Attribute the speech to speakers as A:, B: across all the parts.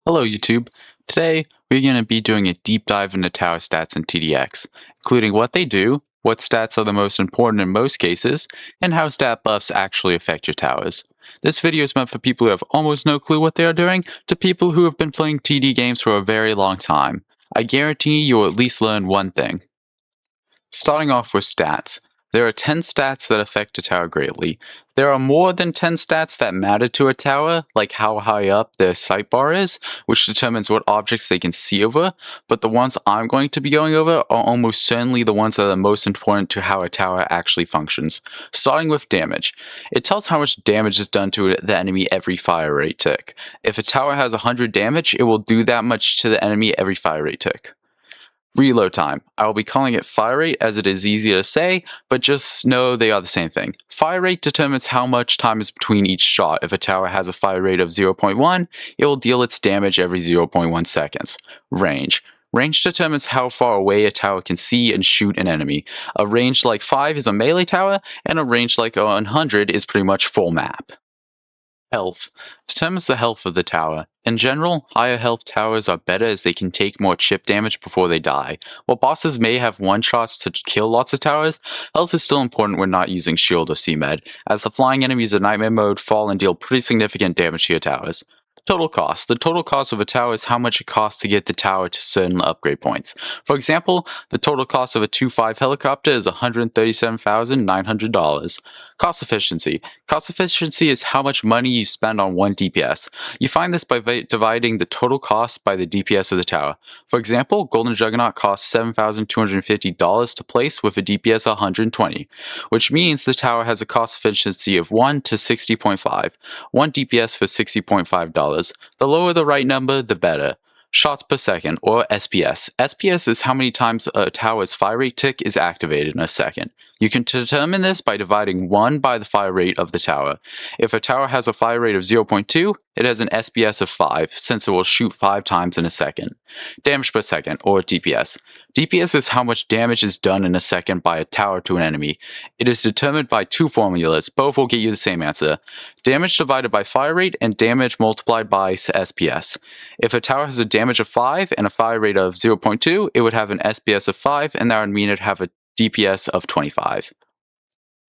A: Hello YouTube. Today we're going to be doing a deep dive into tower stats in TDX, including what they do, what stats are the most important in most cases, and how stat buffs actually affect your towers. This video is meant for people who have almost no clue what they are doing to people who have been playing TD games for a very long time. I guarantee you will at least learn one thing. Starting off with stats. There are 10 stats that affect a tower greatly. There are more than 10 stats that matter to a tower, like how high up their sight bar is, which determines what objects they can see over, but the ones I'm going to be going over are almost certainly the ones that are most important to how a tower actually functions. Starting with damage. It tells how much damage is done to the enemy every fire rate tick. If a tower has 100 damage, it will do that much to the enemy every fire rate tick. Reload time. I will be calling it fire rate as it is easy to say, but just know they are the same thing. Fire rate determines how much time is between each shot. If a tower has a fire rate of 0.1, it will deal its damage every 0.1 seconds. Range. Range determines how far away a tower can see and shoot an enemy. A range like 5 is a melee tower, and a range like 100 is pretty much full map. Health determines the health of the tower. In general, higher health towers are better as they can take more chip damage before they die. While bosses may have one-shots to kill lots of towers, health is still important when not using shield or C-med, as the flying enemies in nightmare mode fall and deal pretty significant damage to your towers. Total cost. The total cost of a tower is how much it costs to get the tower to certain upgrade points. For example, the total cost of a 2.5 helicopter is $137,900. Cost efficiency. Cost efficiency is how much money you spend on one DPS. You find this by dividing the total cost by the DPS of the tower. For example, Golden Juggernaut costs $7,250 to place with a DPS of 120, which means the tower has a cost efficiency of 1 to 60.5, 1 DPS for $60.5. The lower the right number, the better. Shots per second, or SPS. SPS is how many times a tower's fire rate tick is activated in a second. You can determine this by dividing 1 by the fire rate of the tower. If a tower has a fire rate of 0.2, it has an SPS of 5, since it will shoot 5 times in a second. Damage per second, or DPS. DPS is how much damage is done in a second by a tower to an enemy. It is determined by 2 formulas, both will get you the same answer. Damage divided by fire rate and damage multiplied by SPS. If a tower has a damage of 5 and a fire rate of 0.2, it would have an SPS of 5, and that would mean it'd have a DPS of 25.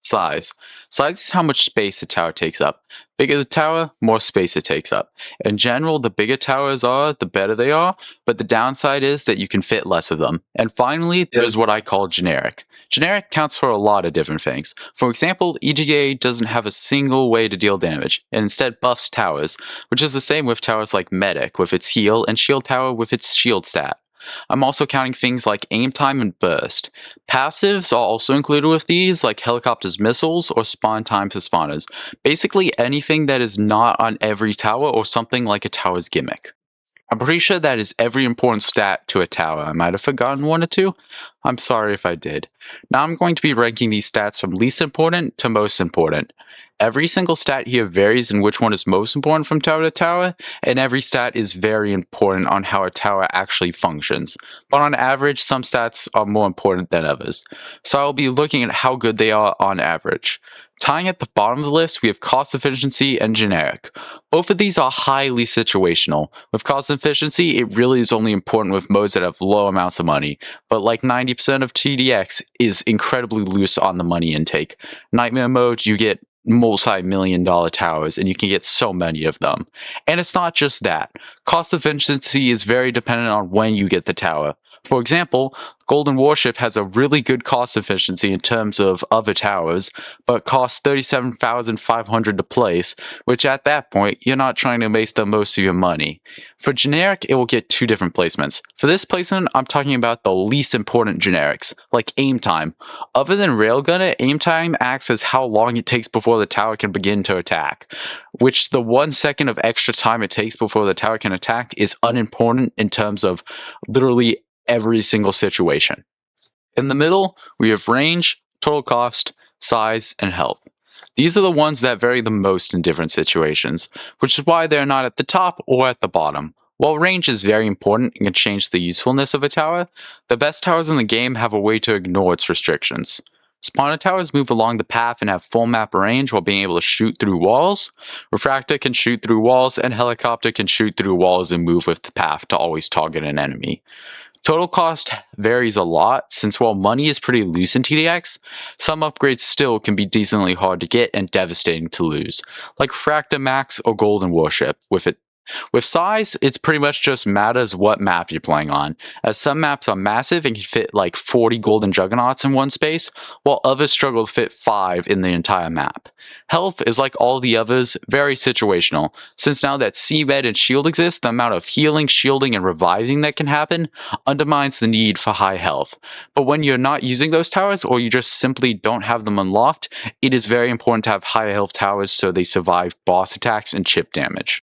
A: Size. Size is how much space a tower takes up. Bigger the tower, more space it takes up. In general, the bigger towers are, the better they are, but the downside is that you can fit less of them. And finally, there's what I call generic. Generic counts for a lot of different things. For example, EGA doesn't have a single way to deal damage, and instead buffs towers, which is the same with towers like Medic with its heal and Shield Tower with its shield stat. I'm also counting things like aim time and burst. Passives are also included with these, like helicopters' missiles or spawn time for spawners. Basically anything that is not on every tower or something like a tower's gimmick. I'm pretty sure that is every important stat to a tower. I might have forgotten one or two. I'm sorry if I did. Now I'm going to be ranking these stats from least important to most important. Every single stat here varies in which one is most important from tower to tower, and every stat is very important on how a tower actually functions. But on average, some stats are more important than others. So I'll be looking at how good they are on average. Tying at the bottom of the list, we have cost efficiency and generic. Both of these are highly situational. With cost efficiency, it really is only important with modes that have low amounts of money, but like 90% of TDX is incredibly loose on the money intake. Nightmare mode, you get multi-million-dollar towers, and you can get so many of them. And it's not just that. Cost efficiency is very dependent on when you get the tower. For example, Golden Warship has a really good cost efficiency in terms of other towers, but costs $37,500 to place, which at that point, you're not trying to make the most of your money. For generic, it will get 2 different placements. For this placement, I'm talking about the least important generics, like aim time. Other than Railgunner, aim time acts as how long it takes before the tower can begin to attack, which the 1 second of extra time it takes before the tower can attack is unimportant in terms of literally every single situation. In the middle, we have range, total cost, size, and health. These are the ones that vary the most in different situations, which is why they're not at the top or at the bottom. While range is very important and can change the usefulness of a tower, the best towers in the game have a way to ignore its restrictions. Spawner towers move along the path and have full map range while being able to shoot through walls. Refractor can shoot through walls, and Helicopter can shoot through walls and move with the path to always target an enemy. Total cost varies a lot, since while money is pretty loose in TDX, some upgrades still can be decently hard to get and devastating to lose, like Refractor Max or Golden Warship. With size, it's pretty much just matters what map you're playing on, as some maps are massive and can fit like 40 golden juggernauts in one space, while others struggle to fit 5 in the entire map. Health is like all the others, very situational, since now that C-Med and Shield exist, the amount of healing, shielding, and reviving that can happen undermines the need for high health. But when you're not using those towers, or you just simply don't have them unlocked, it is very important to have high health towers so they survive boss attacks and chip damage.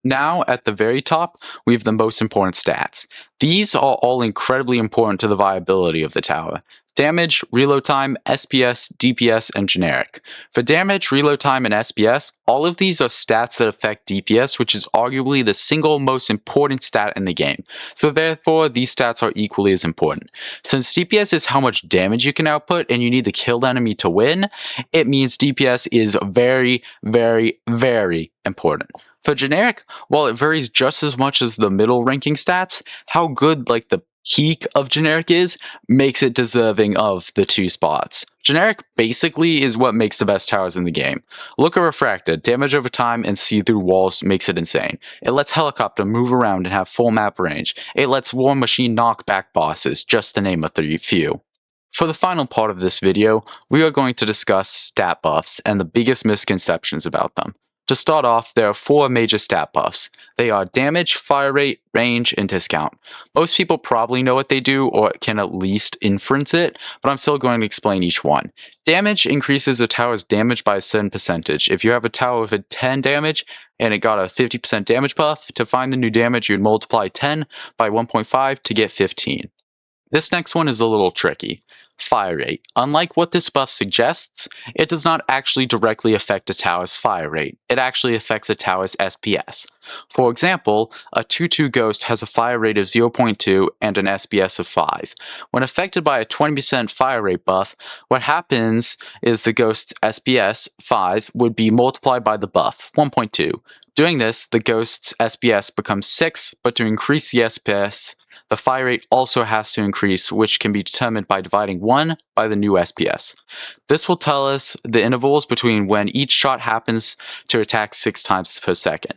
A: Now, at the very top, we have the most important stats. These are all incredibly important to the viability of the tower. Damage, reload time, SPS, DPS, and generic. For damage, reload time, and SPS, all of these are stats that affect DPS, which is arguably the single most important stat in the game. So therefore, these stats are equally as important. Since DPS is how much damage you can output and you need the killed enemy to win, it means DPS is very, very, very important. For generic, while it varies just as much as the middle ranking stats, how good like the peak of generic is makes it deserving of the 2 spots. Generic basically is what makes the best towers in the game. Look at Refractor, damage over time and see through walls makes it insane. It lets Helicopter move around and have full map range. It lets War Machine knock back bosses, just to name a few. For the final part of this video, we are going to discuss stat buffs and the biggest misconceptions about them. To start off, there are 4 major stat buffs. They are damage, fire rate, range, and discount. Most people probably know what they do or can at least inference it, but I'm still going to explain each one. Damage increases a tower's damage by a certain percentage. If you have a tower with a 10 damage and it got a 50% damage buff, to find the new damage you'd multiply 10 by 1.5 to get 15. This next one is a little tricky. Fire rate. Unlike what this buff suggests, it does not actually directly affect a tower's fire rate. It actually affects a tower's SPS. For example, a 2/2 Ghost has a fire rate of 0.2 and an SPS of 5. When affected by a 20% fire rate buff, what happens is the Ghost's SPS, 5, would be multiplied by the buff, 1.2. Doing this, the Ghost's SPS becomes 6, but to increase the SPS, the fire rate also has to increase, which can be determined by dividing 1 by the new SPS. This will tell us the intervals between when each shot happens to attack 6 times per second.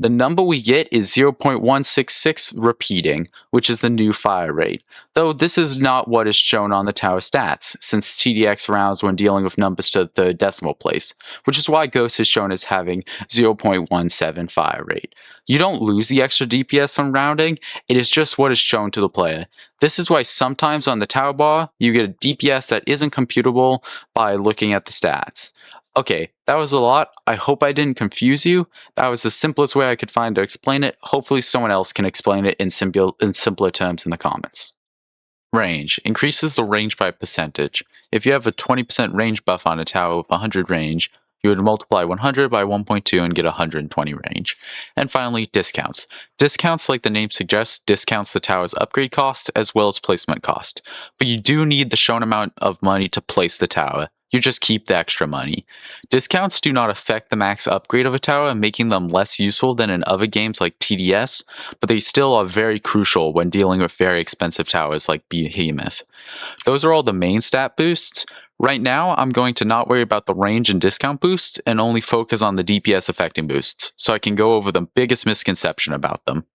A: The number we get is 0.166 repeating, which is the new fire rate, though this is not what is shown on the tower stats, since TDX rounds when dealing with numbers to the third decimal place, which is why Ghost is shown as having 0.17 fire rate. You don't lose the extra DPS from rounding, it is just what is shown to the player. This is why sometimes on the tower bar, you get a DPS that isn't computable by looking at the stats. Okay, that was a lot. I hope I didn't confuse you. That was the simplest way I could find to explain it. Hopefully someone else can explain it in simpler terms in the comments. Range. Increases the range by a percentage. If you have a 20% range buff on a tower with 100 range, you would multiply 100 by 1.2 and get 120 range. And finally, discounts. Discounts, like the name suggests, discounts the tower's upgrade cost as well as placement cost. But you do need the shown amount of money to place the tower. You just keep the extra money. Discounts do not affect the max upgrade of a tower, making them less useful than in other games like TDS, but they still are very crucial when dealing with very expensive towers like Behemoth. Those are all the main stat boosts. Right now, I'm going to not worry about the range and discount boosts and only focus on the DPS affecting boosts, so I can go over the biggest misconception about them.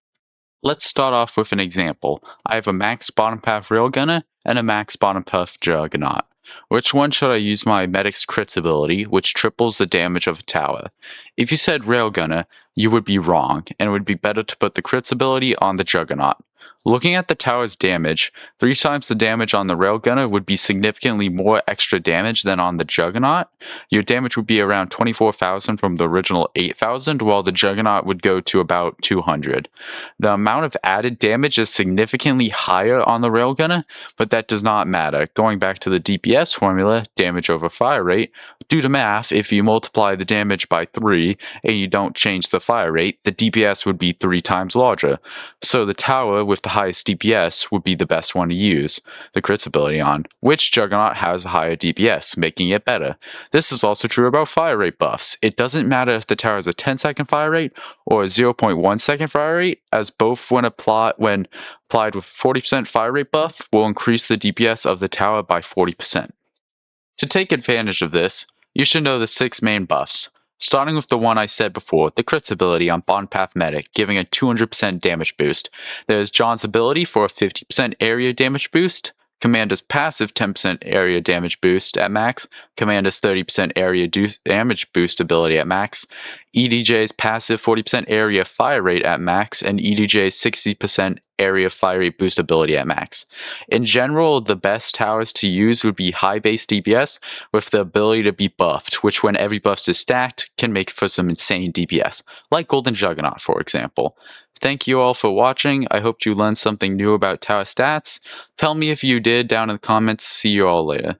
A: Let's start off with an example. I have a max bottom path railgunner and a max bottom path juggernaut. Which one should I use my medic's crits ability, which triples the damage of a tower? If you said railgunner, you would be wrong, and it would be better to put the crits ability on the juggernaut. Looking at the tower's damage, 3 times the damage on the railgunner would be significantly more extra damage than on the juggernaut. Your damage would be around 24,000 from the original 8,000, while the juggernaut would go to about 200. The amount of added damage is significantly higher on the railgunner, but that does not matter. Going back to the DPS formula, damage over fire rate, due to math, if you multiply the damage by 3 and you don't change the fire rate, the DPS would be 3 times larger. So the tower with the highest DPS would be the best one to use the crits ability on. Which Juggernaut has a higher DPS, making it better? This is also true about fire rate buffs. It doesn't matter if the tower has a 10-second fire rate or a 0.1 second fire rate, as both when applied with 40% fire rate buff will increase the DPS of the tower by 40%. To take advantage of this, you should know the 6 main buffs. Starting with the one I said before, the crits ability on Bond Path Medic, giving a 200% damage boost. There's John's ability for a 50% area damage boost, Commander's passive 10% area damage boost at max, Commander's 30% area damage boost ability at max, EDJ's passive 40% area fire rate at max, and EDJ's 60% area fire rate boost ability at max. In general, the best towers to use would be high base DPS with the ability to be buffed, which when every buff is stacked can make for some insane DPS, like Golden Juggernaut for example. Thank you all for watching. I hope you learned something new about tower stats. Tell me if you did down in the comments. See you all later.